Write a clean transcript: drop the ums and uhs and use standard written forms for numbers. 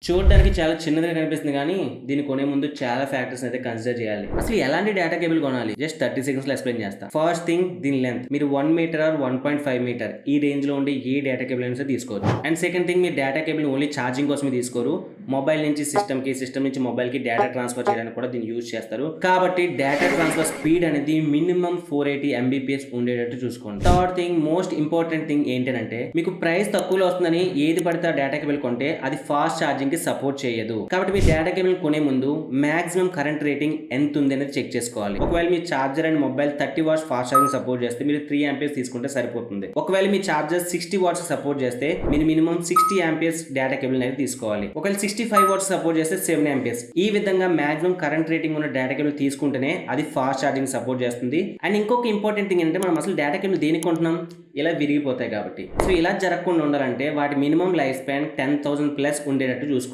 చూడడానికి చాలా చిన్నదిగా కనిపిస్తుంది గానీ, దీన్ని కొనే ముందు చాలా ఫ్యాక్టర్స్ అయితే కన్సిడర్ చేయాలి. అసలు ఎలాంటి డేటా కేబుల్ కొనాలి? జస్ట్ 30 సెకండ్స్‌లో ఎక్స్‌ప్లెయిన్ చేస్తా. ఫస్ట్ థింగ్ దీని లెంత్. మీరు 1 మీటర్ ఆర్ 1.5 మీటర్ ఈ రేంజ్‌లో ఉండే ఏ డేటా కేబుల్ అయినా సరే తీసుకోవచ్చు. అండ్ సెకండ్ థింగ్ మీరు డేటా కేబుల్ ఓన్లీ ఛార్జింగ్ కోసమే తీసుకోరు. మొబైల్ నుంచి సిస్టమ్‌కి, సిస్టమ్ నుంచి మొబైల్‌కి డేటా ట్రాన్స్‌ఫర్ చేయడానికి కూడా దీన్ని యూజ్ చేస్తారు. కాబట్టి డేటా ట్రాన్స్‌ఫర్ స్పీడ్ అనేది మినిమమ్ 480 ఎంబీపీఎస్ ఉండేటట్టు చూసుకోండి. Third thing most important thing ఏంటంటే మీకు ప్రైస్ తక్కువలో వస్తుందని ఏది పడితే ఆ డేటా కేబుల్ కొంటే అది ఫాస్ట్ ఛార్జింగ్‌కి సపోర్ట్ చేయదు. కాబట్టి మీ డేటా కేబుల్ కొనే ముందు మాక్సిమం కరెంట్ రేటింగ్ ఎంత ఉంది అనేది చెక్ చేసుకోవాలి. ఒకవేళ మీ charger and mobile 30 watts fast charging support చేస్తే మీరు 3 ఆంపియర్స్ తీసుకుంటే సరిపోతుంది. ఒకవేళ మీ చార్జర్ 60 వాట్స్ సపోర్ట్ చేస్తే మీరు మినిమం 60 ఆంపియర్స్ డేటా కేబుల్ అనేది తీసుకోవాలి. ఒకవేళ 65 వాట్స్ సపోర్ట్ చేస్తే 7 ఆంపియర్స్. ఈ విధంగా మాక్సిమం కరెంట్ రేటింగ్ ఉన్న డేటా కేబుల్ తీసుకుంటేనే అది ఫాస్ట్ ఛార్జింగ్ సపోర్ట్ చేస్తుంది. అండ్ ఇంకొక ఇంపార్టెంట్ థింగ్ ఏంటంటే మనం అసలు డేటా కేబుల్ దేనికి కొంటున్నాం? ఇలా విరిగిపోతాయి కాబట్టి. సో ఇలా జరగకుండా ఉండాలంటే వాటి మినిమం లైఫ్ స్పాన్ 10,000 ప్లస్ ఉండేటట్టు చూసుకోవాలి.